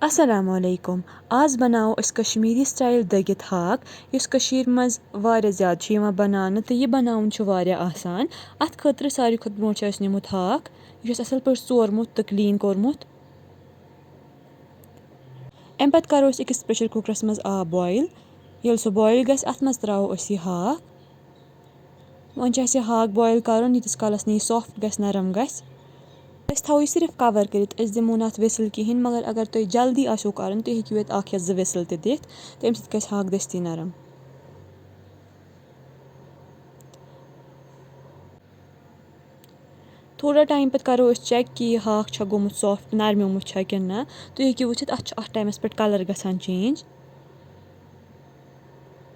Assalamu alaikum. आज बनाओ अस Kashmiri style दगित हाक युस कशीर मज वारिया ज़्यादा छ यिवान बनाने तो ये बनाउन छ वारिया आसान। अत खतर सारी खुद ब्रोंह छ अस निमुत हाक युस असल पर सोरमुत तो क्लीन कोरमुत। अम पत करो अस अकिस प्रेशर कुकरस मज आब बॉयल येल सो बॉयल गस अत मज त्रावो अस ये हाक। वन छ अस ये हाक बॉयल करन यीतिस कालस नी सॉफ्ट गस नरम गस। अस थो सिर्फ कवर करित अस दिमो नत विसल कहें मगर अगर तुम जल्दी आसो करन तुम हेकु ये अख या ज विसल ते दिथ तम सत गस हाक दस्ती नरम। थोड़ा टाइम पत करो अस चेक कि यह हाक छ गोमुत सॉफ्ट नरम्योमुत छ कि ना तुम हेकु वुचित अत टाइमस पे कलर गसान चेंज।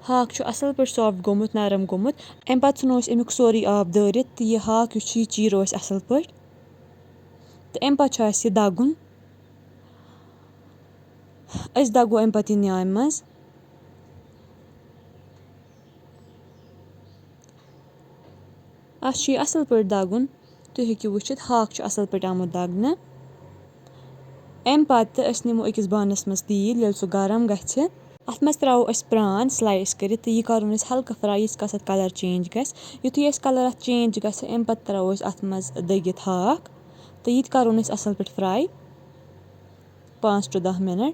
हाक छ असल पर सॉफ्ट गोमुत नरम गोमुत अम पत सुनो अस अमुक सोरी आब दरित तो यह हाक युस छ चीरो अस असल पर तो अम पत छ अस ये दगुन अस दगो अम पत ये न्याय मज। अस असल पर दगुन तुम हेकु वुचित हाक छ असल पर आमुत दगने। अम पत अस निमो अकिस बानस मज तेल येल सो गरम गछ अत मज त्रावो अस प्रान स्लाइस करित तो यह करुन अस हल्का फ्राई यीस कालस अत कलर चेंज गस। युथुई अस कलर अत चेंज गस अम पत त्रावो अस अत मज दगित हाक तो यह करुन अस असल पर फ्राई 5 to 10 मिनट।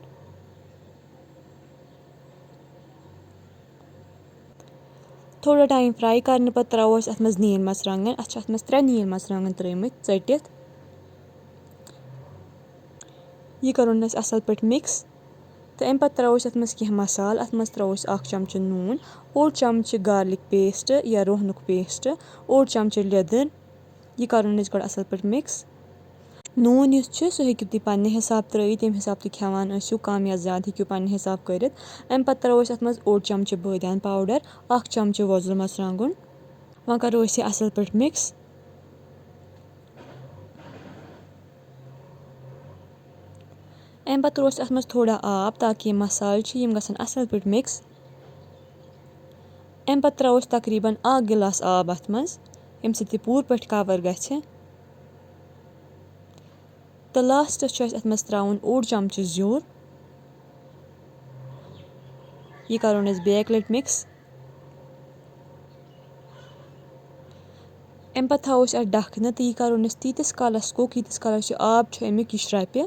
थोड़ा टाइम फ्राई करने पत त्रावो अस अत मज नील मर्चंगन अत छ अत मज 3 नील मर्चंगन त्रमित चटित। यह करुन अस असल पर मिक्स तो अम पत त्रावो अस अत मज कह मसाल अत मज त्रावो अस 1 चमच नून ओड चमच गार्लिक पेस्ट या रोहनुक पेस्ट ओड चमच लेदर। यह करुन अस गड असल पर मिक्स। नून युस छ सो हेकु तुम पन्ने हिसाब त्रवित यम हिसाब तुम खेवान आसियो कम या ज्यादा हेकु पन्ने हिसाब करित। अम पत त्रावो अस अत मज ओड चमच बादियान पाउडर 1 चमच वोजुल मर्चंगन वन करो अस असल पर मिक्स। अम पत त्रो अस अत मज थोड़ा आब ताकि ये मसाल छ यम गसन असल पर मिक्स। अम पत त्रावो अस तकरीबन 1 गिलास आब अत मज यम सत पूर पट कवर गछ। तो लास्टस छ अत मज त्राउन ओड चमच ज़्योर। यह करुन अस बेक लट मिक्स। अम पत थो अस अत ढकन तो यह करुन अस तीतिस कालस कुक यीतिस कालस आब छ अमुक यह श्रपे।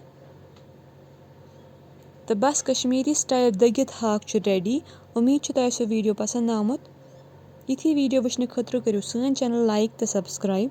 तो बस कश्मीरी स्टाइल दगित हाक छ रेडी। उम्मीद छ तुम वीडियो पसंद आमुत। इथी वीडियो वुचने खतर करो सन चैनल लाइक तो सब्सक्राइब।